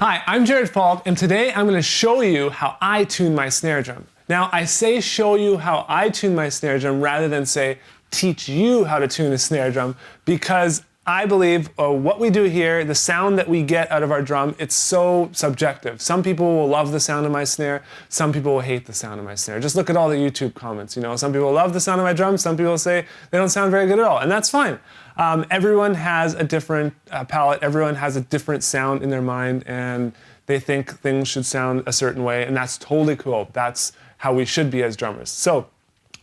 Hi, I'm Jared Falk, and today I'm going to show you how I tune my snare drum. Now, I say show you how I tune my snare drum rather than say teach you how to tune a snare drum, because I believe what we do here, the sound that we get out of our drum, it's so subjective. Some people will love the sound of my snare, some people will hate the sound of my snare. Just look at all the YouTube comments, you know. Some people love the sound of my drum, some people say they don't sound very good at all, and that's fine. Everyone has a different palette, everyone has a different sound in their mind, and they think things should sound a certain way, and that's totally cool. That's how we should be as drummers. So,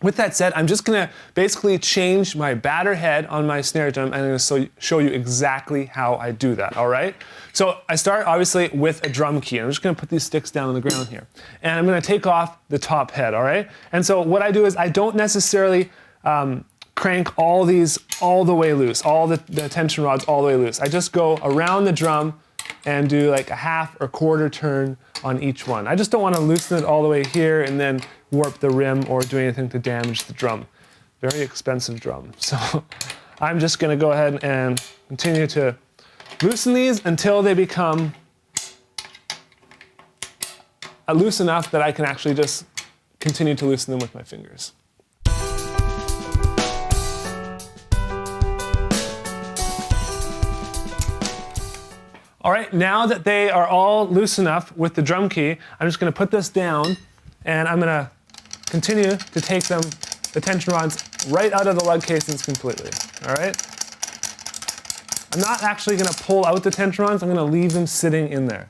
with that said, I'm just gonna basically change my batter head on my snare drum, and I'm gonna show you exactly how I do that, all right? So I start obviously with a drum key. I'm just gonna put these sticks down on the ground here. And I'm gonna take off the top head, all right? And so what I do is I don't necessarily crank all these all the way loose, all the tension rods all the way loose. I just go around the drum and do like a half or quarter turn on each one. I just don't want to loosen it all the way here and then warp the rim or do anything to damage the drum. Very expensive drum. So I'm just going to go ahead and continue to loosen these until they become loose enough that I can actually just continue to loosen them with my fingers. All right, now that they are all loose enough with the drum key, I'm just gonna put this down and I'm gonna continue to take the tension rods right out of the lug casings completely, all right? I'm not actually gonna pull out the tension rods, I'm gonna leave them sitting in there.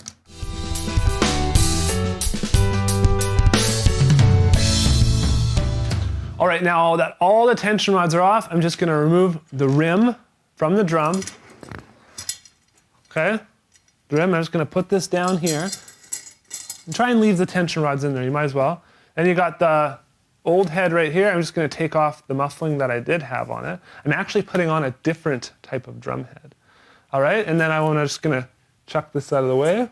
All right, now that all the tension rods are off, I'm just gonna remove the rim from the drum, okay? I'm just going to put this down here and try and leave the tension rods in there. You might as well. And you got the old head right here. I'm just going to take off the muffling that I did have on it. I'm actually putting on a different type of drum head. All right, and then I'm just going to chuck this out of the way.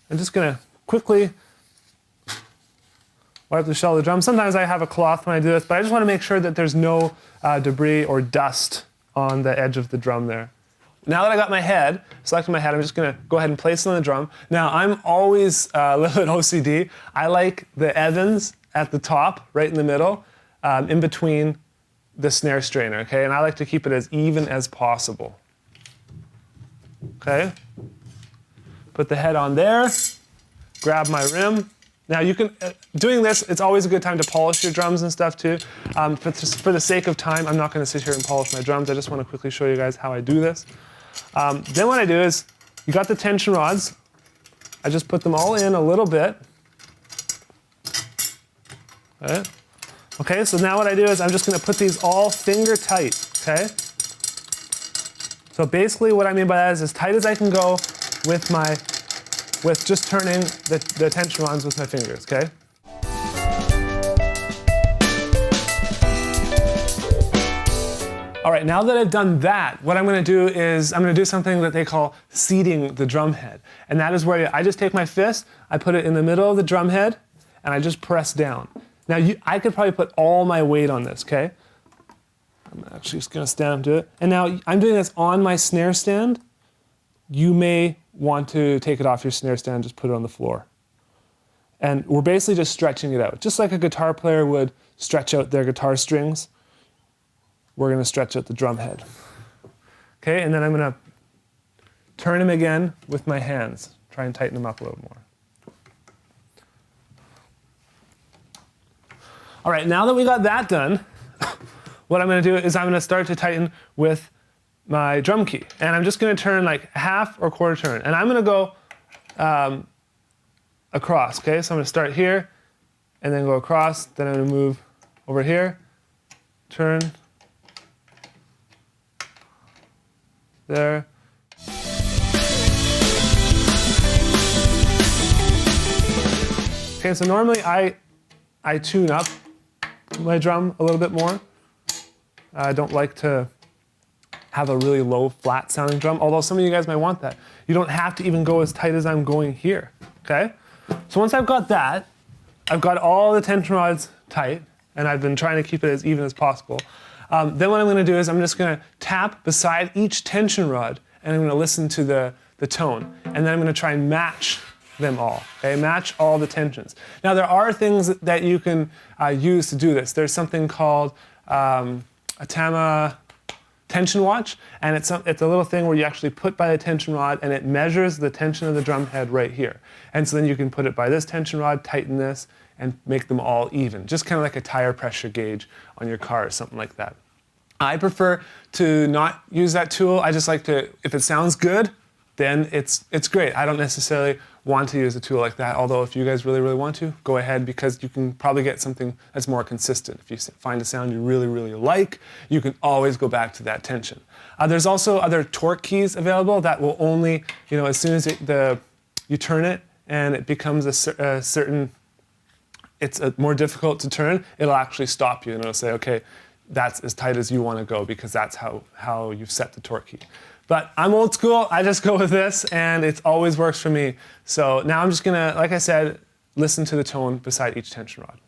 I'm just going to quickly wipe the shell of the drum. Sometimes I have a cloth when I do this, but I just want to make sure that there's no debris or dust on the edge of the drum there. Now that I got my head, selected my head, I'm just gonna go ahead and place it on the drum. Now, I'm always a little bit OCD. I like the Evans at the top, right in the middle, in between the snare strainer, okay? And I like to keep it as even as possible. Okay? Put the head on there, grab my rim. Now you can, doing this, it's always a good time to polish your drums and stuff too. For the sake of time, I'm not gonna sit here and polish my drums. I just wanna quickly show you guys how I do this. Then what I do is, you got the tension rods. I just put them all in a little bit. Okay, okay, so now what I do is I'm just gonna put these all finger tight, okay? So basically what I mean by that is as tight as I can go with just turning the tension rods with my fingers, okay? All right, now that I've done that, what I'm gonna do is I'm gonna do something that they call seating the drum head. And that is where I just take my fist, I put it in the middle of the drum head, and I just press down. Now, I could probably put all my weight on this, okay? I'm actually just gonna stand up to it. And now I'm doing this on my snare stand. You may want to take it off your snare stand, just put it on the floor. And we're basically just stretching it out. Just like a guitar player would stretch out their guitar strings, we're gonna stretch out the drum head. Okay, and then I'm gonna turn him again with my hands. Try and tighten him up a little more. All right, now that we got that done, what I'm gonna do is I'm gonna start to tighten with my drum key. And I'm just gonna turn like half or quarter turn. And I'm gonna go across, okay? So I'm gonna start here and then go across, then I'm gonna move over here, turn, there. Okay, so normally I tune up my drum a little bit more. I don't like to have a really low, flat sounding drum, although some of you guys might want that. You don't have to even go as tight as I'm going here, okay? So once I've got that, I've got all the tension rods tight, and I've been trying to keep it as even as possible. Then what I'm gonna do is I'm just gonna tap beside each tension rod, and I'm going to listen to the tone. And then I'm going to try and match them all, okay? Match all the tensions. Now there are things that you can use to do this. There's something called a Tama tension watch, and it's a little thing where you actually put by the tension rod and it measures the tension of the drum head right here. And so then you can put it by this tension rod, tighten this, and make them all even. Just kind of like a tire pressure gauge on your car or something like that. I prefer to not use that tool. I just like to, if it sounds good, then it's great. I don't necessarily want to use a tool like that, although if you guys really, really want to, go ahead, because you can probably get something that's more consistent. If you find a sound you really, really like, you can always go back to that tension. There's also other torque keys available that will only, as soon as you turn it and it becomes a certain, it's more difficult to turn, it'll actually stop you and it'll say, okay, that's as tight as you want to go, because that's how you've set the torque key. But I'm old school, I just go with this, and it always works for me. So now I'm just gonna, like I said, listen to the tone beside each tension rod.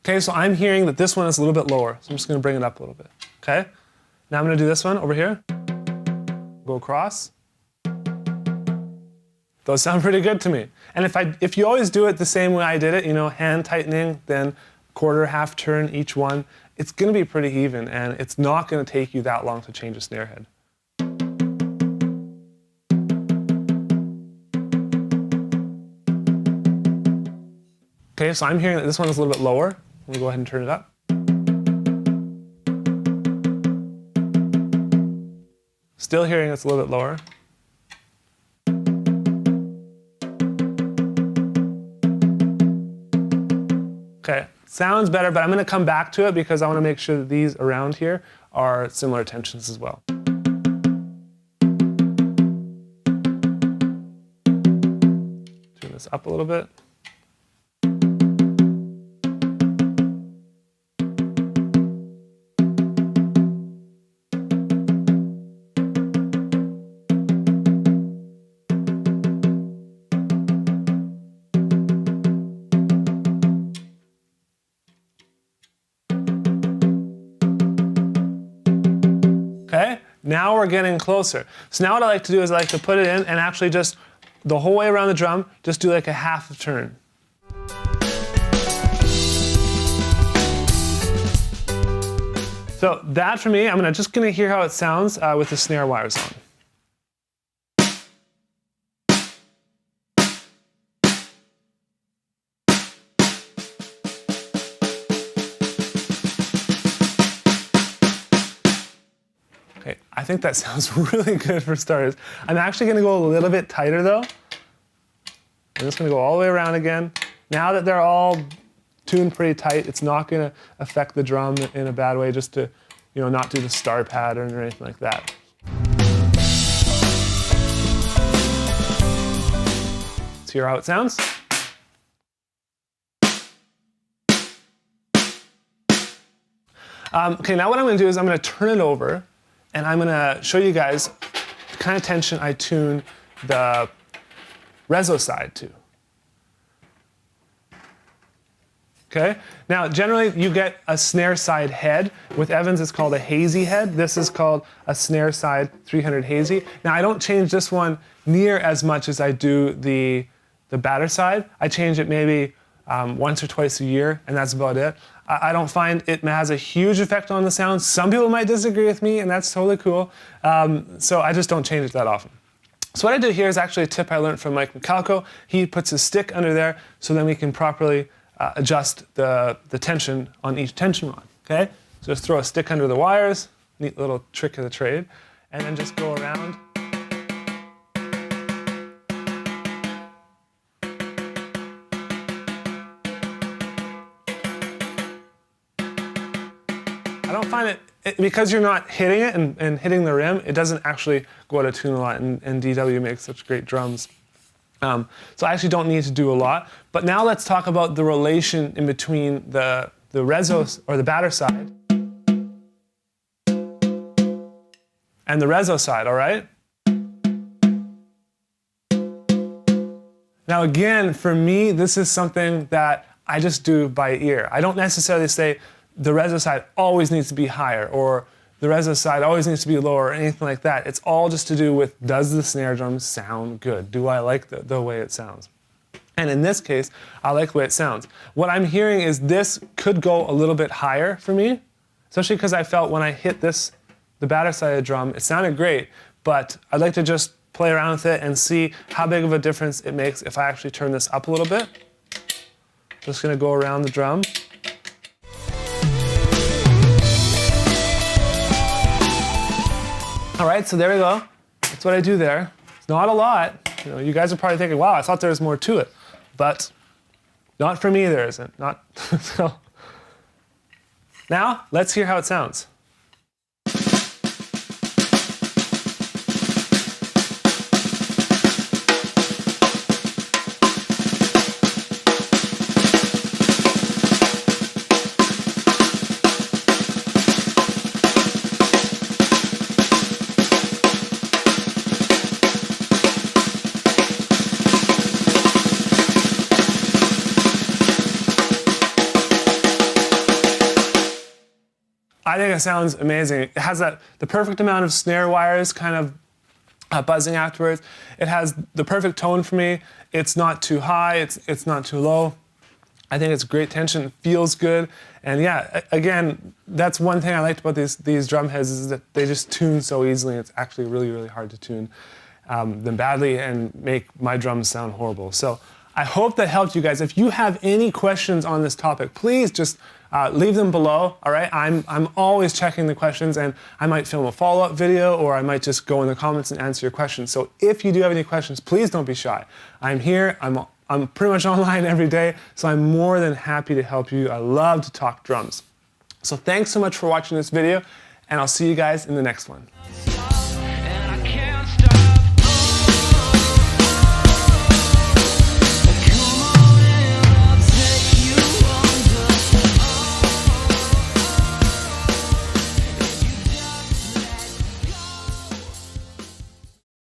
Okay, so I'm hearing that this one is a little bit lower, so I'm just going to bring it up a little bit. Okay, now I'm going to do this one over here. Go across. Those sound pretty good to me. And if you always do it the same way I did it, hand tightening, then quarter, half turn each one, it's going to be pretty even, and it's not going to take you that long to change a snare head. Okay, so I'm hearing that this one is a little bit lower. I'm going to go ahead and turn it up. Still hearing it's a little bit lower. Okay, sounds better, but I'm going to come back to it because I want to make sure that these around here are similar tensions as well. Turn this up a little bit. Okay, now we're getting closer. So now what I like to do is I like to put it in and actually just the whole way around the drum, just do like a half a turn. So that for me, I'm just gonna hear how it sounds with the snare wires on. Okay, I think that sounds really good for starters. I'm actually going to go a little bit tighter though. I'm just going to go all the way around again. Now that they're all tuned pretty tight, it's not going to affect the drum in a bad way, just to, not do the star pattern or anything like that. Let's hear how it sounds. Okay, now what I'm going to do is I'm going to turn it over, and I'm going to show you guys the kind of tension I tune the reso side to. Okay? Now, generally, you get a snare side head. With Evans, it's called a hazy head. This is called a snare side 300 hazy. Now, I don't change this one near as much as I do the batter side. I change it maybe once or twice a year, and that's about it. I don't find it has a huge effect on the sound. Some people might disagree with me, and that's totally cool. So I just don't change it that often. So what I do here is actually a tip I learned from Mike McCalco. He puts a stick under there so then we can properly adjust the tension on each tension rod. Okay? So just throw a stick under the wires, neat little trick of the trade, and then just go around. I don't find it because you're not hitting it and hitting the rim, it doesn't actually go out of tune a lot, and DW makes such great drums. So I actually don't need to do a lot. But now let's talk about the relation in between the reso, or the batter side, and the reso side, all right? Now again, for me, this is something that I just do by ear. I don't necessarily say the reso side always needs to be higher, or the reso side always needs to be lower, or anything like that. It's all just to do with, does the snare drum sound good? Do I like the way it sounds? And in this case, I like the way it sounds. What I'm hearing is this could go a little bit higher for me, especially because I felt when I hit this, the batter side of the drum, it sounded great, but I'd like to just play around with it and see how big of a difference it makes if I actually turn this up a little bit. Just gonna go around the drum. All right, so there we go. That's what I do there. It's not a lot. You know, you guys are probably thinking, wow, I thought there was more to it. But not for me, there isn't. Not so. Now, let's hear how it sounds. I think it sounds amazing. It has the perfect amount of snare wires kind of buzzing afterwards. It has the perfect tone for me. It's not too high, it's not too low. I think it's great tension, it feels good. And yeah, again, that's one thing I liked about these drum heads, is that they just tune so easily. It's actually really, really hard to tune them badly and make my drums sound horrible. So I hope that helped you guys. If you have any questions on this topic, please just leave them below, all right? I'm always checking the questions, and I might film a follow-up video, or I might just go in the comments and answer your questions. So if you do have any questions, please don't be shy. I'm here, I'm pretty much online every day, so I'm more than happy to help you. I love to talk drums. So thanks so much for watching this video, and I'll see you guys in the next one.